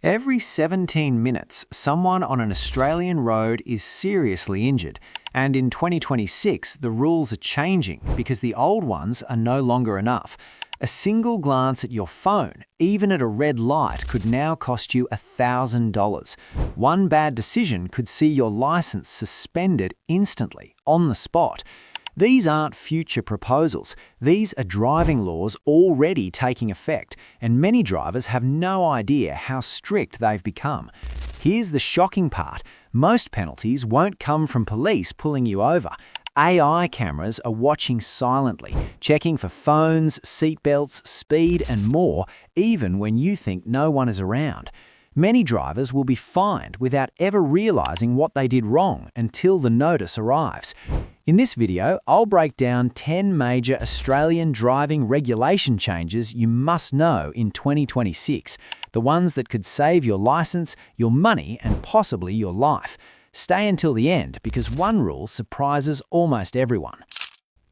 Every 17 minutes, someone on an Australian road is seriously injured, and in 2026 the rules are changing because the old ones are no longer enough. A single glance at your phone, even at a red light, could now cost you $1,000. One bad decision could see your license suspended instantly, on the spot. These aren't future proposals. These are driving laws already taking effect, and many drivers have no idea how strict they've become. Here's the shocking part. Most penalties won't come from police pulling you over. AI cameras are watching silently, checking for phones, seatbelts, speed, and more, even when you think no one is around. Many drivers will be fined without ever realizing what they did wrong until the notice arrives. In this video, I'll break down 10 major Australian driving regulation changes you must know in 2026, the ones that could save your license, your money, and possibly your life. Stay until the end because one rule surprises almost everyone.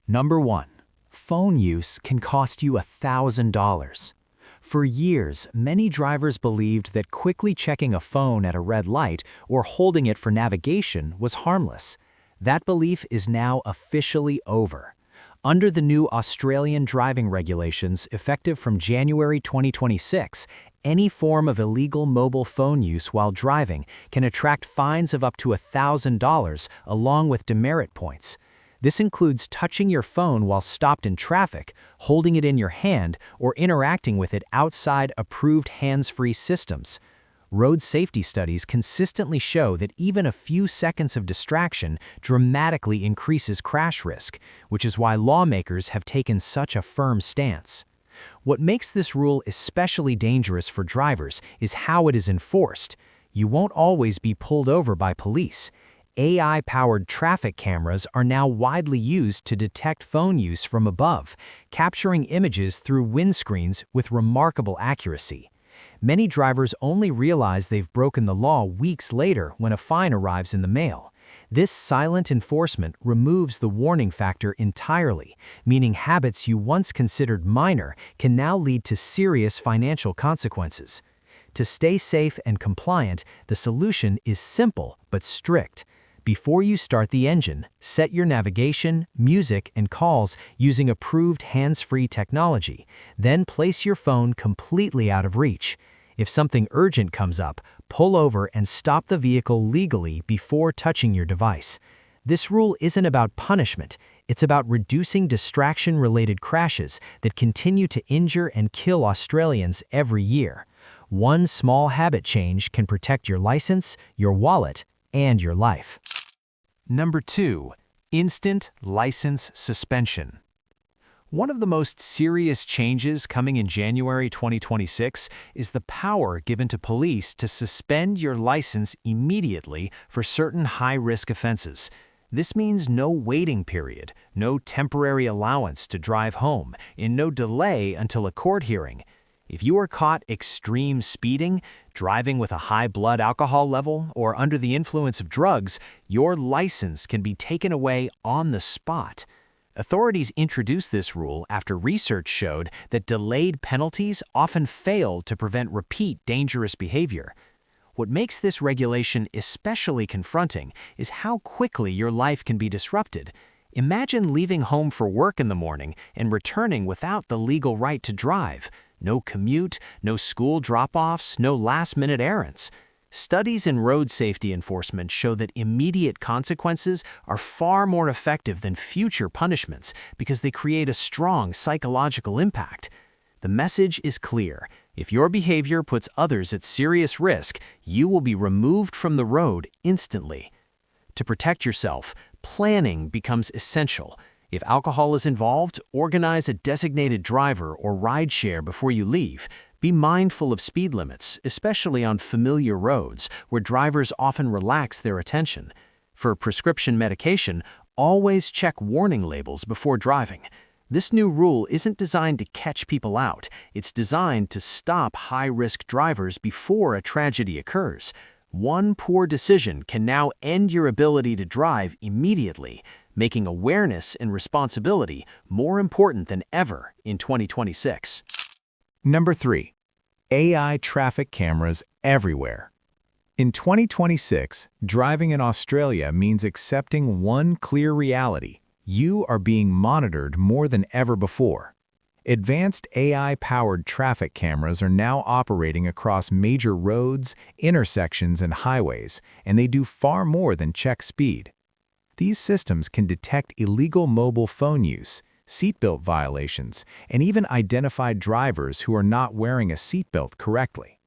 Number 1. Phone use can cost you $1,000. For years, many drivers believed that quickly checking a phone at a red light or holding it for navigation was harmless. That belief is now officially over. Under the new Australian driving regulations effective from January 2026, any form of illegal mobile phone use while driving can attract fines of up to $1,000 along with demerit points. This includes touching your phone while stopped in traffic, holding it in your hand, or interacting with it outside approved hands-free systems. Road safety studies consistently show that even a few seconds of distraction dramatically increases crash risk, which is why lawmakers have taken such a firm stance. What makes this rule especially dangerous for drivers is how it is enforced. You won't always be pulled over by police. AI-powered traffic cameras are now widely used to detect phone use from above, capturing images through windscreens with remarkable accuracy. Many drivers only realize they've broken the law weeks later when a fine arrives in the mail. This silent enforcement removes the warning factor entirely, meaning habits you once considered minor can now lead to serious financial consequences. To stay safe and compliant, the solution is simple but strict. Before you start the engine, set your navigation, music, and calls using approved hands-free technology. Then place your phone completely out of reach. If something urgent comes up, pull over and stop the vehicle legally before touching your device. This rule isn't about punishment. It's about reducing distraction-related crashes that continue to injure and kill Australians every year. One small habit change can protect your license, your wallet, and your life. Number 2. Instant license suspension. One of the most serious changes coming in January 2026 is the power given to police to suspend your license immediately for certain high-risk offenses. This means no waiting period, no temporary allowance to drive home, and no delay until a court hearing. If you are caught extreme speeding, driving with a high blood alcohol level, or under the influence of drugs, your license can be taken away on the spot. Authorities introduced this rule after research showed that delayed penalties often fail to prevent repeat dangerous behavior. What makes this regulation especially confronting is how quickly your life can be disrupted. Imagine leaving home for work in the morning and returning without the legal right to drive. No commute, no school drop-offs, no last-minute errands. Studies in road safety enforcement show that immediate consequences are far more effective than future punishments because they create a strong psychological impact. The message is clear. If your behavior puts others at serious risk, you will be removed from the road instantly. To protect yourself, planning becomes essential. If alcohol is involved, organize a designated driver or rideshare before you leave. Be mindful of speed limits, especially on familiar roads where drivers often relax their attention. For prescription medication, always check warning labels before driving. This new rule isn't designed to catch people out. It's designed to stop high-risk drivers before a tragedy occurs. One poor decision can now end your ability to drive immediately, making awareness and responsibility more important than ever in 2026. Number 3. AI traffic cameras everywhere. In 2026, driving in Australia means accepting one clear reality: you are being monitored more than ever before. Advanced AI-powered traffic cameras are now operating across major roads, intersections, and highways, and they do far more than check speed. These systems can detect illegal mobile phone use, seatbelt violations, and even identify drivers who are not wearing a seatbelt correctly.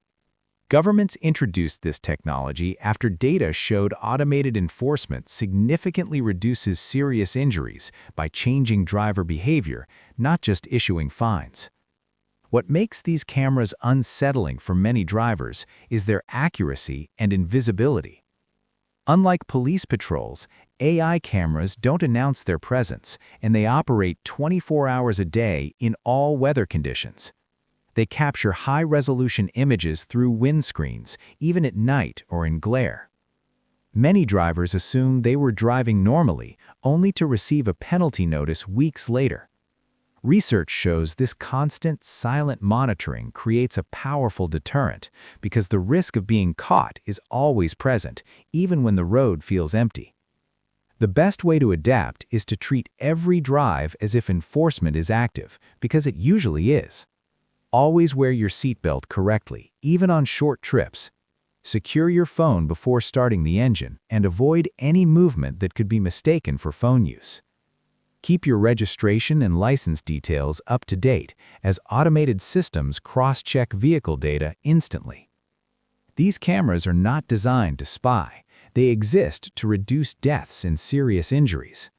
Governments introduced this technology after data showed automated enforcement significantly reduces serious injuries by changing driver behavior, not just issuing fines. What makes these cameras unsettling for many drivers is their accuracy and invisibility. Unlike police patrols, AI cameras don't announce their presence, and they operate 24 hours a day in all weather conditions. They capture high-resolution images through windscreens, even at night or in glare. Many drivers assume they were driving normally, only to receive a penalty notice weeks later. Research shows this constant, silent monitoring creates a powerful deterrent because the risk of being caught is always present, even when the road feels empty. The best way to adapt is to treat every drive as if enforcement is active, because it usually is. Always wear your seatbelt correctly, even on short trips. Secure your phone before starting the engine and avoid any movement that could be mistaken for phone use. Keep your registration and license details up to date, as automated systems cross-check vehicle data instantly. These cameras are not designed to spy. They exist to reduce deaths and serious injuries.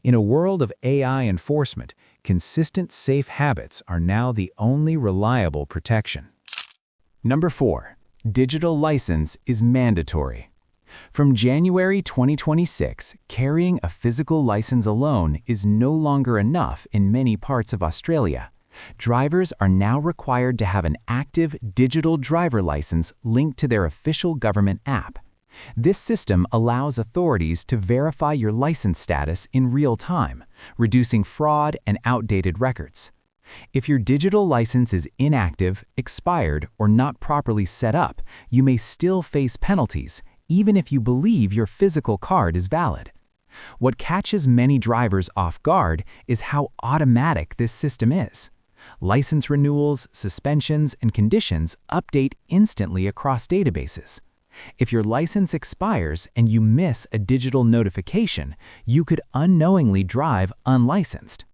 In a world of AI enforcement, consistent safe habits are now the only reliable protection. Number 4. Digital license is mandatory. From January 2026, carrying a physical license alone is no longer enough in many parts of Australia. Drivers are now required to have an active digital driver license linked to their official government app. This system allows authorities to verify your license status in real time, reducing fraud and outdated records. If your digital license is inactive, expired, or not properly set up, you may still face penalties, even if you believe your physical card is valid. What catches many drivers off guard is how automatic this system is. License renewals, suspensions, and conditions update instantly across databases. If your license expires and you miss a digital notification, you could unknowingly drive unlicensed.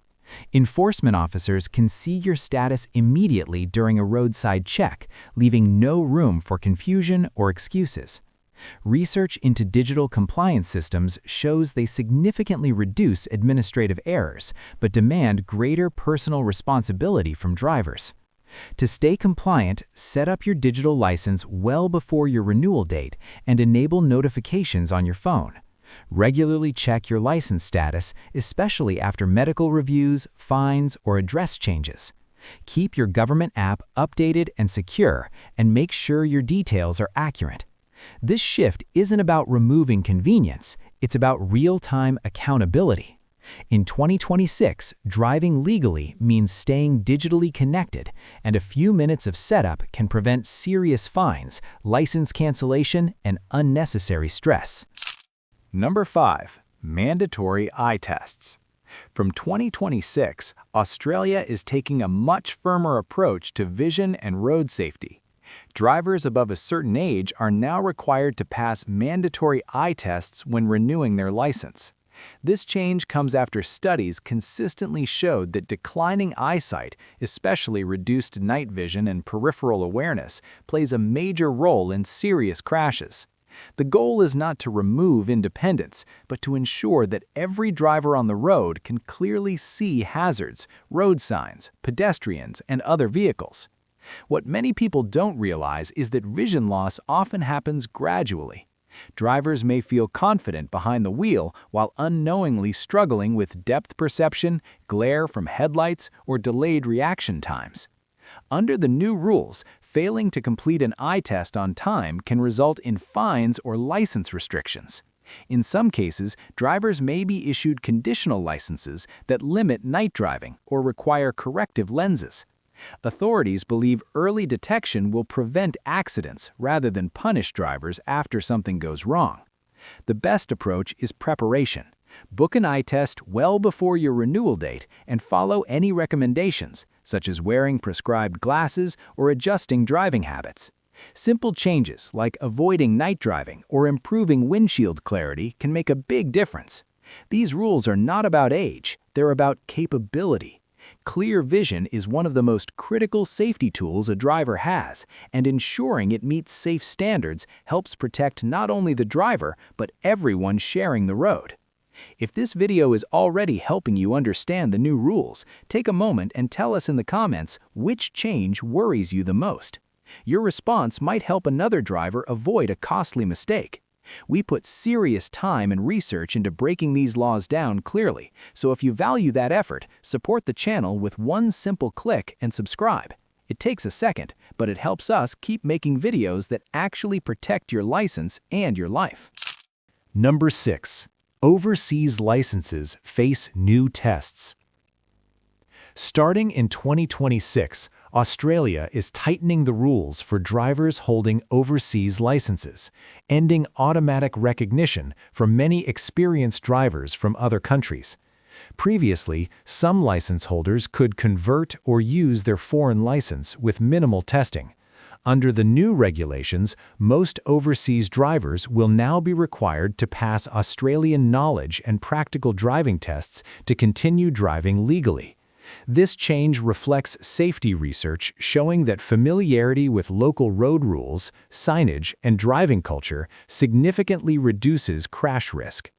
Enforcement officers can see your status immediately during a roadside check, leaving no room for confusion or excuses. Research into digital compliance systems shows they significantly reduce administrative errors, but demand greater personal responsibility from drivers. To stay compliant, set up your digital license well before your renewal date and enable notifications on your phone. Regularly check your license status, especially after medical reviews, fines, or address changes. Keep your government app updated and secure, and make sure your details are accurate. This shift isn't about removing convenience, it's about real-time accountability. In 2026, driving legally means staying digitally connected, and a few minutes of setup can prevent serious fines, license cancellation, and unnecessary stress. Number 5. Mandatory eye tests. From 2026, Australia is taking a much firmer approach to vision and road safety. Drivers above a certain age are now required to pass mandatory eye tests when renewing their license. This change comes after studies consistently showed that declining eyesight, especially reduced night vision and peripheral awareness, plays a major role in serious crashes. The goal is not to remove independence, but to ensure that every driver on the road can clearly see hazards, road signs, pedestrians, and other vehicles. What many people don't realize is that vision loss often happens gradually. Drivers may feel confident behind the wheel while unknowingly struggling with depth perception, glare from headlights, or delayed reaction times. Under the new rules, failing to complete an eye test on time can result in fines or license restrictions. In some cases, drivers may be issued conditional licenses that limit night driving or require corrective lenses. Authorities believe early detection will prevent accidents rather than punish drivers after something goes wrong. The best approach is preparation. Book an eye test well before your renewal date and follow any recommendations, such as wearing prescribed glasses or adjusting driving habits. Simple changes like avoiding night driving or improving windshield clarity can make a big difference. These rules are not about age, they're about capability. Clear vision is one of the most critical safety tools a driver has, and ensuring it meets safe standards helps protect not only the driver, but everyone sharing the road. If this video is already helping you understand the new rules, take a moment and tell us in the comments which change worries you the most. Your response might help another driver avoid a costly mistake. We put serious time and research into breaking these laws down clearly, so if you value that effort, support the channel with one simple click and subscribe. It takes a second, but it helps us keep making videos that actually protect your license and your life. Number 6. Overseas licenses face new tests. Starting in 2026, Australia is tightening the rules for drivers holding overseas licenses, ending automatic recognition for many experienced drivers from other countries. Previously, some license holders could convert or use their foreign license with minimal testing. Under the new regulations, most overseas drivers will now be required to pass Australian knowledge and practical driving tests to continue driving legally. This change reflects safety research showing that familiarity with local road rules, signage, and driving culture significantly reduces crash risk.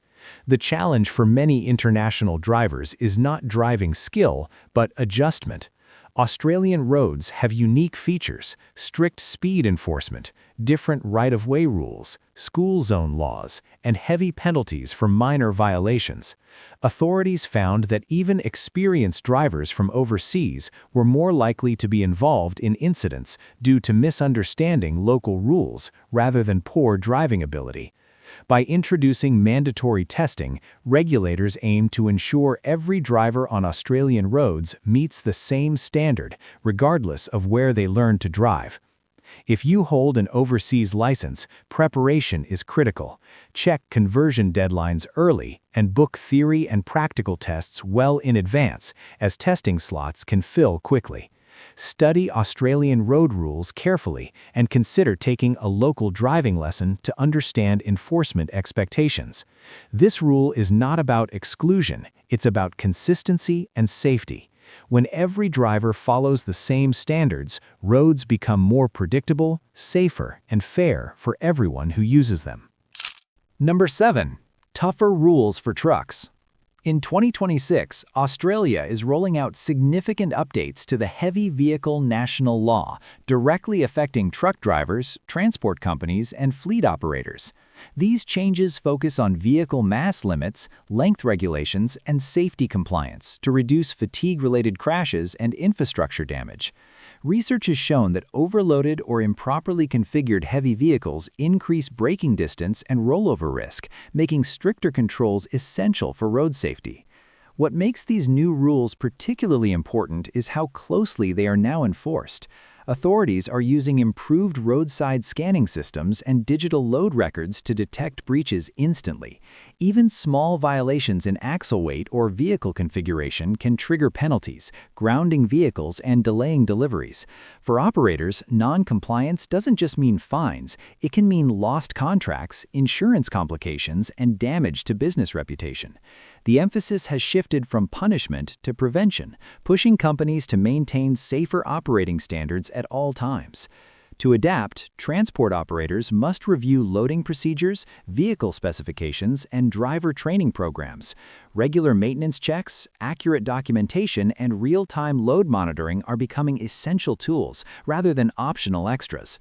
The challenge for many international drivers is not driving skill, but adjustment. Australian roads have unique features, strict speed enforcement, different right-of-way rules, school zone laws, and heavy penalties for minor violations. Authorities found that even experienced drivers from overseas were more likely to be involved in incidents due to misunderstanding local rules rather than poor driving ability. By introducing mandatory testing, regulators aim to ensure every driver on Australian roads meets the same standard, regardless of where they learn to drive. If you hold an overseas license, preparation is critical. Check conversion deadlines early and book theory and practical tests well in advance, as testing slots can fill quickly. Study Australian road rules carefully and consider taking a local driving lesson to understand enforcement expectations. This rule is not about exclusion, it's about consistency and safety. When every driver follows the same standards, roads become more predictable, safer, and fair for everyone who uses them. Number 7. Tougher rules for trucks. In 2026, Australia is rolling out significant updates to the Heavy Vehicle National Law, directly affecting truck drivers, transport companies, and fleet operators. These changes focus on vehicle mass limits, length regulations, and safety compliance to reduce fatigue-related crashes and infrastructure damage. Research has shown that overloaded or improperly configured heavy vehicles increase braking distance and rollover risk, making stricter controls essential for road safety. What makes these new rules particularly important is how closely they are now enforced. Authorities are using improved roadside scanning systems and digital load records to detect breaches instantly. Even small violations in axle weight or vehicle configuration can trigger penalties, grounding vehicles and delaying deliveries. For operators, non-compliance doesn't just mean fines, it can mean lost contracts, insurance complications, and damage to business reputation. The emphasis has shifted from punishment to prevention, pushing companies to maintain safer operating standards at all times. To adapt, transport operators must review loading procedures, vehicle specifications, and driver training programs. Regular maintenance checks, accurate documentation, and real-time load monitoring are becoming essential tools rather than optional extras.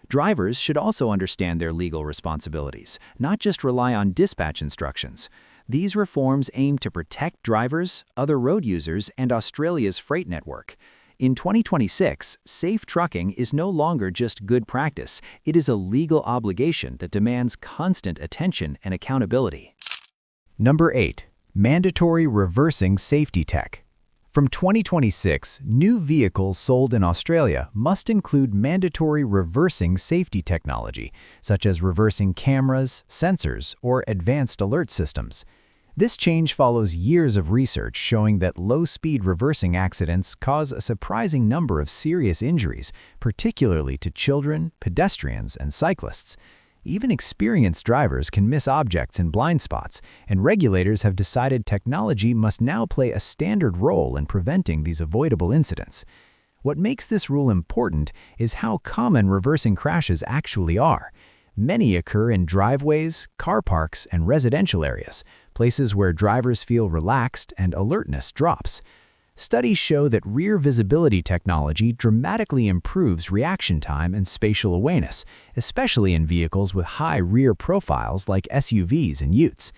Drivers should also understand their legal responsibilities, not just rely on dispatch instructions. These reforms aim to protect drivers, other road users, and Australia's freight network. In 2026, safe trucking is no longer just good practice, it is a legal obligation that demands constant attention and accountability. Number 8. Mandatory reversing safety tech. From 2026, new vehicles sold in Australia must include mandatory reversing safety technology, such as reversing cameras, sensors, or advanced alert systems. This change follows years of research showing that low-speed reversing accidents cause a surprising number of serious injuries, particularly to children, pedestrians, and cyclists. Even experienced drivers can miss objects in blind spots, and regulators have decided technology must now play a standard role in preventing these avoidable incidents. What makes this rule important is how common reversing crashes actually are. Many occur in driveways, car parks, and residential areas, places where drivers feel relaxed and alertness drops. Studies show that rear visibility technology dramatically improves reaction time and spatial awareness, especially in vehicles with high rear profiles like SUVs and utes.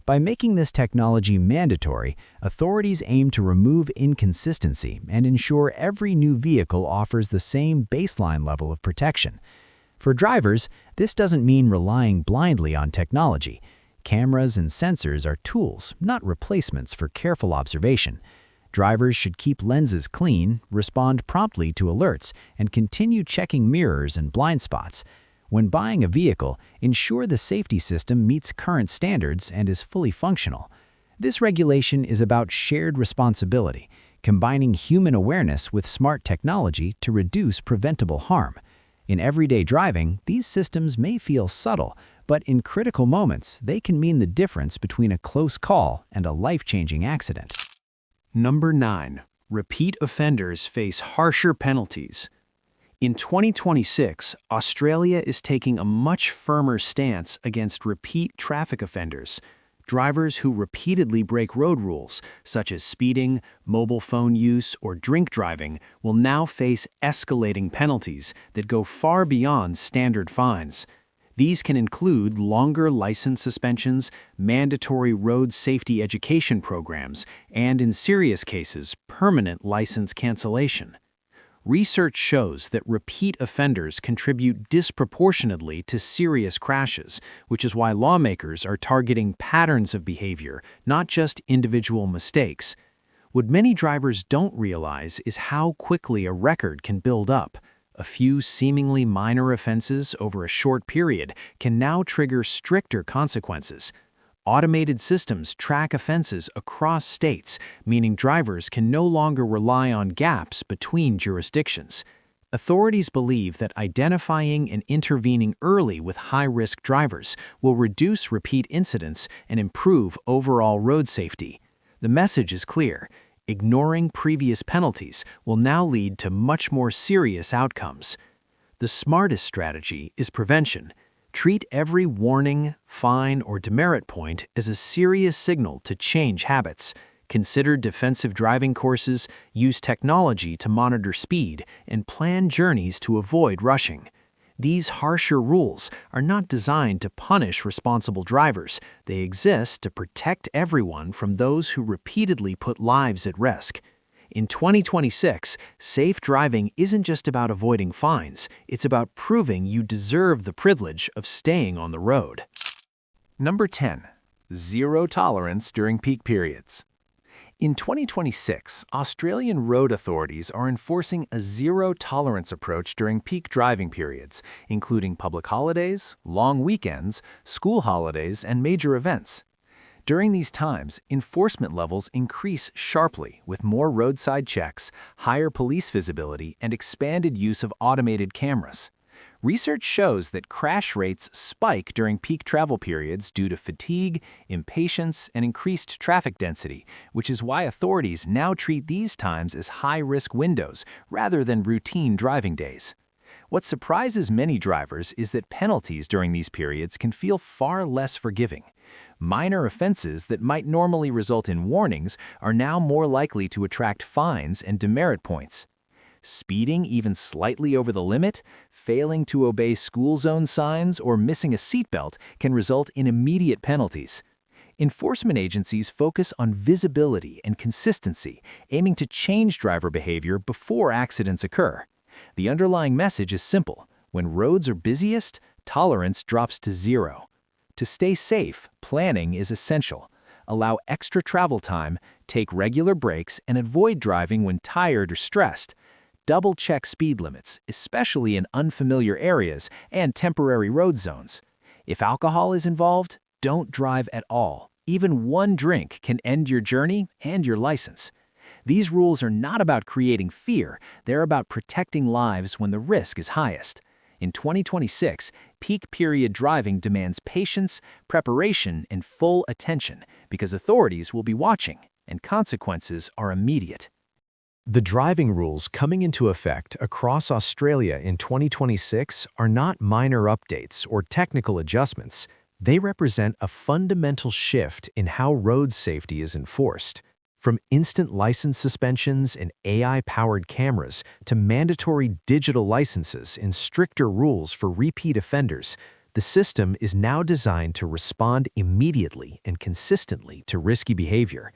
By making this technology mandatory, authorities aim to remove inconsistency and ensure every new vehicle offers the same baseline level of protection. For drivers, this doesn't mean relying blindly on technology. Cameras and sensors are tools, not replacements for careful observation. Drivers should keep lenses clean, respond promptly to alerts, and continue checking mirrors and blind spots. When buying a vehicle, ensure the safety system meets current standards and is fully functional. This regulation is about shared responsibility, combining human awareness with smart technology to reduce preventable harm. In everyday driving, these systems may feel subtle, but in critical moments, they can mean the difference between a close call and a life-changing accident. Number 9. Repeat offenders face harsher penalties. In 2026, Australia is taking a much firmer stance against repeat traffic offenders. Drivers who repeatedly break road rules, such as speeding, mobile phone use, or drink driving, will now face escalating penalties that go far beyond standard fines. These can include longer license suspensions, mandatory road safety education programs, and in serious cases, permanent license cancellation. Research shows that repeat offenders contribute disproportionately to serious crashes, which is why lawmakers are targeting patterns of behavior, not just individual mistakes. What many drivers don't realize is how quickly a record can build up. A few seemingly minor offenses over a short period can now trigger stricter consequences. Automated systems track offenses across states, meaning drivers can no longer rely on gaps between jurisdictions. Authorities believe that identifying and intervening early with high-risk drivers will reduce repeat incidents and improve overall road safety. The message is clear. Ignoring previous penalties will now lead to much more serious outcomes. The smartest strategy is prevention. Treat every warning, fine, or demerit point as a serious signal to change habits. Consider defensive driving courses, use technology to monitor speed, and plan journeys to avoid rushing. These harsher rules are not designed to punish responsible drivers. They exist to protect everyone from those who repeatedly put lives at risk. In 2026, safe driving isn't just about avoiding fines, it's about proving you deserve the privilege of staying on the road. Number 10. Zero tolerance during peak periods. In 2026, Australian road authorities are enforcing a zero-tolerance approach during peak driving periods, including public holidays, long weekends, school holidays, and major events. During these times, enforcement levels increase sharply with more roadside checks, higher police visibility, and expanded use of automated cameras. Research shows that crash rates spike during peak travel periods due to fatigue, impatience, and increased traffic density, which is why authorities now treat these times as high-risk windows rather than routine driving days. What surprises many drivers is that penalties during these periods can feel far less forgiving. Minor offenses that might normally result in warnings are now more likely to attract fines and demerit points. Speeding even slightly over the limit, failing to obey school zone signs, or missing a seatbelt can result in immediate penalties. Enforcement agencies focus on visibility and consistency, aiming to change driver behavior before accidents occur. The underlying message is simple. When roads are busiest, tolerance drops to zero. To stay safe, planning is essential. Allow extra travel time, Take regular breaks and avoid driving when tired or stressed. Double-check speed limits, especially in unfamiliar areas and temporary road zones. If alcohol is involved, don't drive at all. Even one drink can end your journey and your license. These rules are not about creating fear, they're about protecting lives when the risk is highest. In 2026, peak period driving demands patience, preparation, and full attention because authorities will be watching, and consequences are immediate. The driving rules coming into effect across Australia in 2026 are not minor updates or technical adjustments. They represent a fundamental shift in how road safety is enforced. From instant license suspensions and AI-powered cameras to mandatory digital licenses and stricter rules for repeat offenders, the system is now designed to respond immediately and consistently to risky behavior.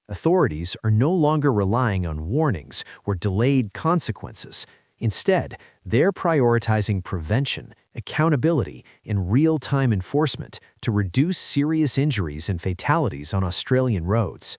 Authorities are no longer relying on warnings or delayed consequences. Instead, they're prioritizing prevention, accountability, and real-time enforcement to reduce serious injuries and fatalities on Australian roads.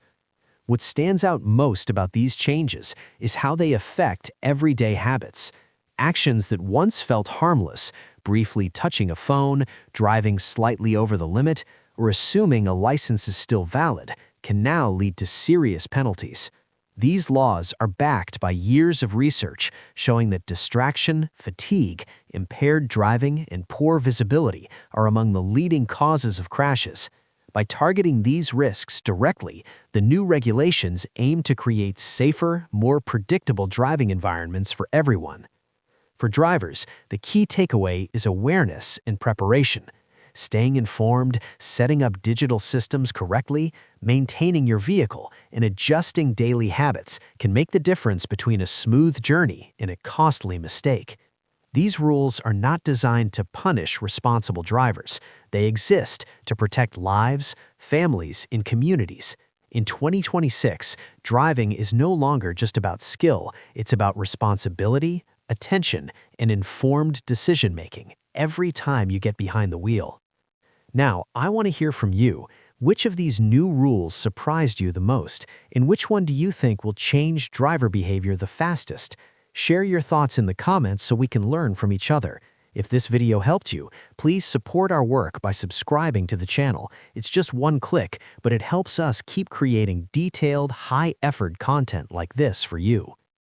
What stands out most about these changes is how they affect everyday habits. Actions that once felt harmless, briefly touching a phone, driving slightly over the limit, or assuming a license is still valid, can now lead to serious penalties. These laws are backed by years of research showing that distraction, fatigue, impaired driving, and poor visibility are among the leading causes of crashes. By targeting these risks directly, the new regulations aim to create safer, more predictable driving environments for everyone. For drivers, the key takeaway is awareness and preparation. Staying informed, setting up digital systems correctly, maintaining your vehicle, and adjusting daily habits can make the difference between a smooth journey and a costly mistake. These rules are not designed to punish responsible drivers. They exist to protect lives, families, and communities. In 2026, driving is no longer just about skill, it's about responsibility, attention, and informed decision-making every time you get behind the wheel. Now, I want to hear from you. Which of these new rules surprised you the most, and which one do you think will change driver behavior the fastest? Share your thoughts in the comments so we can learn from each other. If this video helped you, please support our work by subscribing to the channel. It's just one click, but it helps us keep creating detailed, high-effort content like this for you.